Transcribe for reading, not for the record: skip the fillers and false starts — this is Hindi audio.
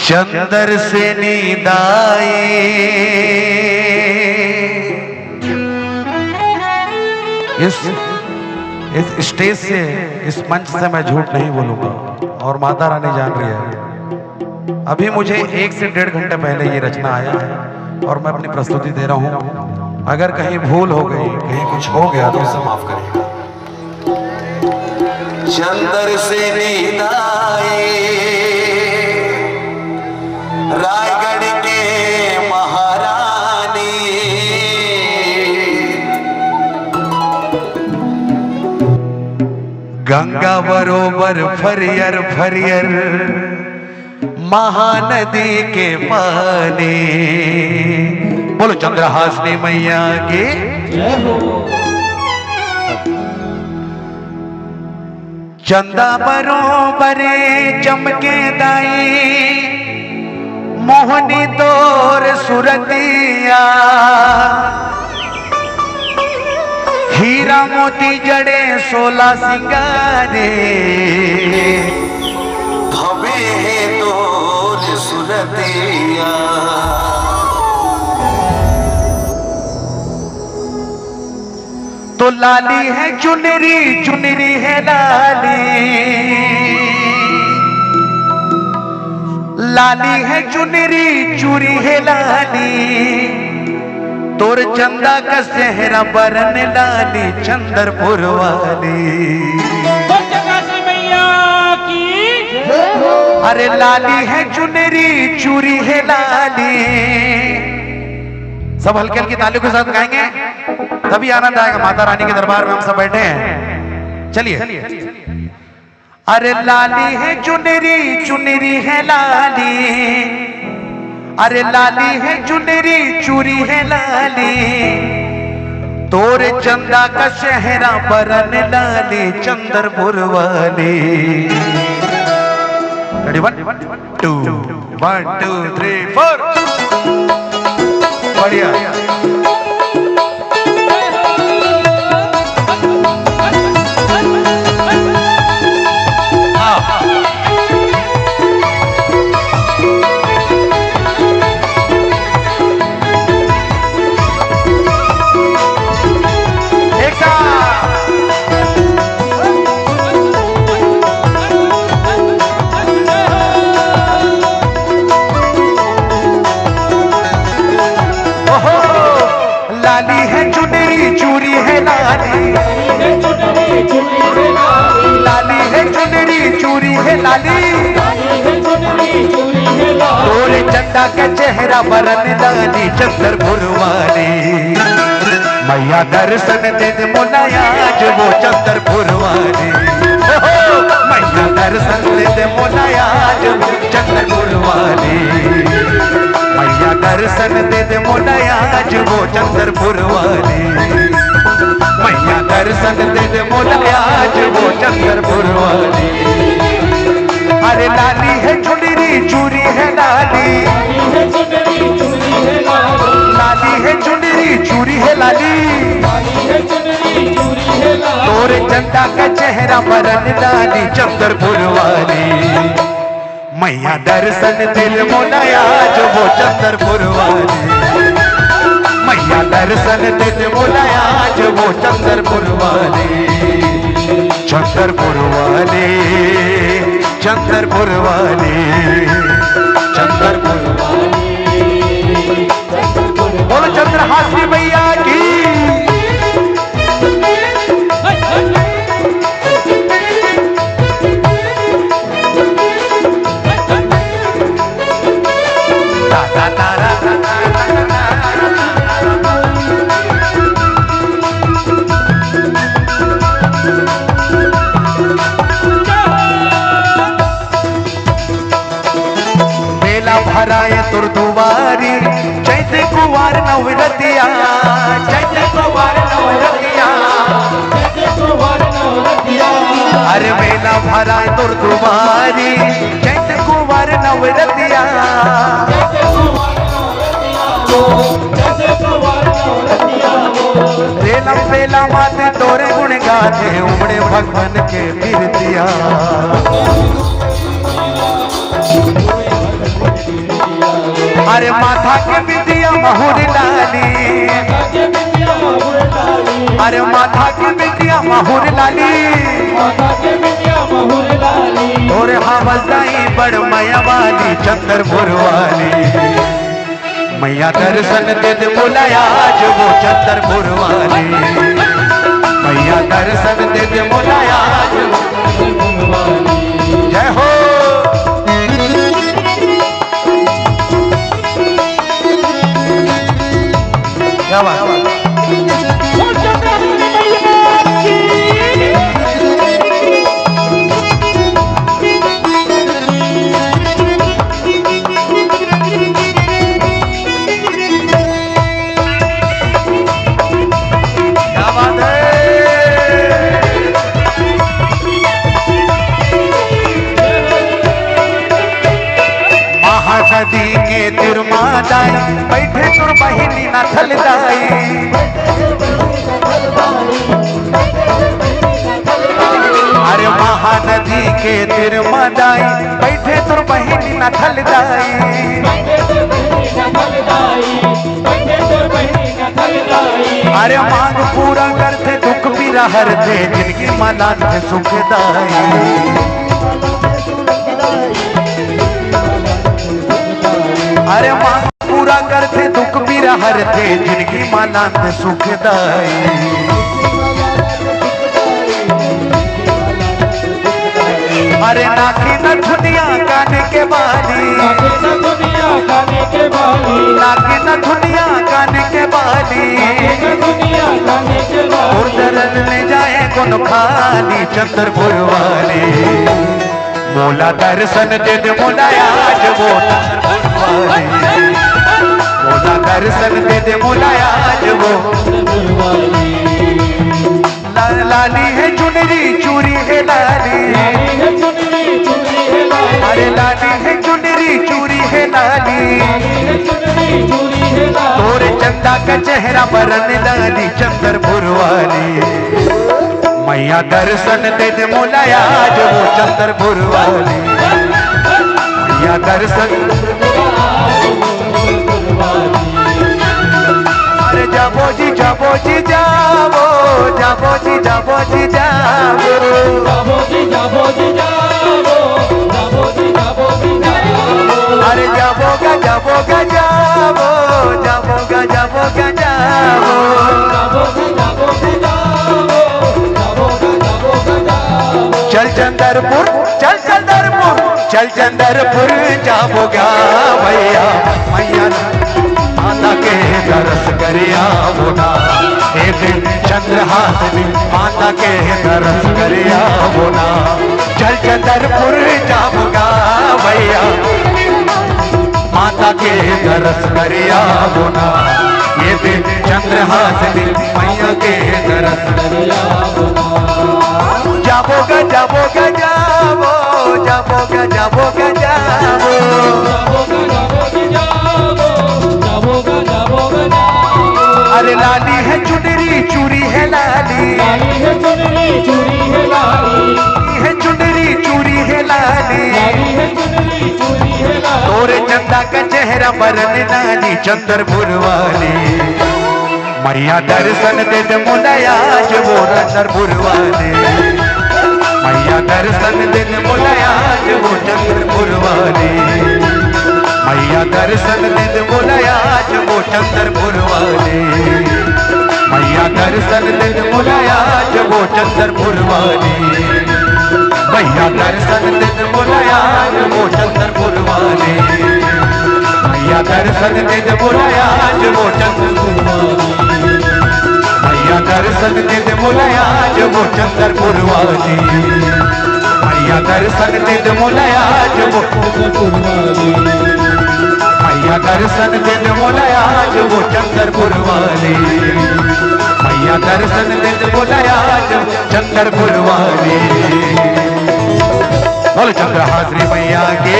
चंदर से नींद आई। इस स्टेज से, इस मंच से मैं झूठ नहीं बोलूंगा और माता रानी जान रही है। अभी मुझे 1 से 1.5 घंटे पहले ये रचना आया है और मैं अपनी प्रस्तुति दे रहा हूं। अगर कहीं भूल हो गई, कहीं कुछ हो गया तो इसे माफ करिएगा। चंदर से नींद आई रायगढ़ के महारानी, गंगा बरोबर फरियर फरियर महानदी के पानी। बोलो चंद्रहासिनी मैया की जय हो। चंदा बरोबरे चमके दाई मोहनी तोर सुरतिया, हीरा मोती जड़े 16 सिंगारे भवे तोर सुरतिया। तो लाली है चुनरी, चुनरी है लाली, लाली है चुनरी चूरी है लाली। तोर चंदा का सेहरा बरन लाली चंद्रपुर वाली। मैया की अरे लाली है चुनरी चूरी है लाली। सब हल्के हल्की तालियों के साथ गाएंगे तभी आनंद आएगा। माता रानी के दरबार में हम सब बैठे हैं, चलिए। अरे लाली है चुनरी, चुनरी है लाली। अरे लाली है चुनरी चूरी है लाली। तोर चंदा का शहरा बरन लाली चंद्रपुर वाली। रेडी 1 2 1 2 3 4। बढ़िया। लाली है चुनरी चूरी है लाली, लाली है चुनरी चूरी है लाली। तोरे चंदा का चेहरा बरन लाली चंद्रपुर वाली। मैया दर्शन दे दे मोलाया जो वो चंद्रपुर वाली। मैया दर्शन दे दे मोलाया जो चंद्रपुर वाली। मैया दर्शन दे दे मोलाया जो वो चंद्रपुर वाली। मैया दर्शन दे दे मोलाया जो वो चंद्रपुर वाली। अरे लाली है चुनरी चूरी है लाली, लाली है चुनरी चूरी है लाली। तोरे चंदा का चेहरा बरन लाली चंद्रपुर वाली। मैया दर्शन दिल मोलाया जो वो चंद्रपुर वाली। मैया दर्शन दिल मोलाया जो वो चंद्रपुर वाली। चंद्रपुर वाली, चंद्रपुर वाली, चंद्रपुर वाली। बोलो चंद्रहासिनी मैया की। भराए तुर दुआरी चैत कुवार नवरतिया, चैत कुवार नवरतिया, चैत कुवार नवरतिया। अरे मेला भराए तुर दुआरी चैत कुवार नवरतिया। बेला बेला माते तोरे गुण गाते उमड़े भगवान के कीर्तिया। अरे माथा के बिंदिया महुर लाली, अरे माथा के बिंदिया महुर लाली, और हवसाई बड़ मैया वाली चंद्रपुर वाली। मैया दर्शन दे दे बुलाया जो वो चंद्रपुर वाली, मैया दर्शन दे दे बुलाया जो वो चंद्रपुर वाली। जय हो। क्या बात है? नदी के तिरमादाई बैठे तुर बहिनी न थलदाई, अरे महानदी के तिरमादाई बैठे तुर बहिनी न थलदाई, अरे मांग पूरा करते दुख भी रहते जिनकी मना थे सुखदाई, अरे मांग पूरा करते दुख भी रहते जिनकी माना थे सुखदाई। अरे नाकी न दुनिया काने के बाली, नाकी न दुनिया काने के बाली, और दर्द में जाए गुन खाली चंद्रपुर वाली। मोला दर्शन दे दे मोलाया जो वो चंद्रपुर वाली, मोला दर्शन दे दे मोलाया जो वो लाली है चुनरी चूरी है लाली, अरे लाली है चुनरी चूरी है लाली, तोरे चंदा का चेहरा बरन लाली चंद्रपुर वाली। मैया दर्शन दे दे मोलाया जो वो चंद्रपुर वाली, मैया दर्शन। अरे जाबो जी जाबो जी जाबो, जाबो जी जाबो जी जाबो, जाबो जी जाबो जी जाबो, जाबो जी जाबो जी जाबो, अरे जाबो गा जाबो गा जाबो, जाबो गा जाबो गा जाबो, जाबो गा जाबो गा जाबो। चल चंद्रपुर चल चंद्रपुर चल चंद्रपुर जाबोगा भैया, मैया माता के दर्श करिया बोना, एक दिन चंद्रहासिनी माता के दर्श करिया बोना। चल चंद्रपुर जाबोगा भैया, माता के दर्श करिया बोना, ये दिन चंद्रहासिनी मैया के दर्श करिया बोना। जाबोगा जाबोगा जाबो, जाबोगा जाबोगा जाबो, जाबोगा जाबोगा जाबो, अरे लाली है चुनरी चूरी है लाली, लाली है चुनरी चूरी है लाली, है चुनरी चूरी है लाली, लाली है चुनरी चूरी है लाली, तोरे चंदा का चेहरा बरन लाली चंद्रपुर वाली। मैया दर्शन दे दे मोलाया जो वो चंद्रपुर वाली, मैया दर्शन दे दे मोलाया जो वो चंद्रपुर वाली, मैया दर्शन दे दे मोलाया जो वो चंद्रपुर वाली, मैया दर्शन दे दे मोलाया जो वो चंद्रपुर वाली, मैया दर्शन दे दे मोलाया जो वो चंद्रपुर वाली, मैया दर्शन दे दे मोलाया जो वो चंद्रपुर वाली, मैया दर्शन दे दे मोलाया जो वो चंद्रपुर वाली, मैया दर्शन दे दे मोलाया जो वो चंद्रपुर वाली, मैया दर्शन दे दे मोलाया जो वो चंद्रपुर वाली, मैया दर्शन दे दे मोलाया जो चंद्रपुर वाली। बोल चंद्रहासिनी मैया के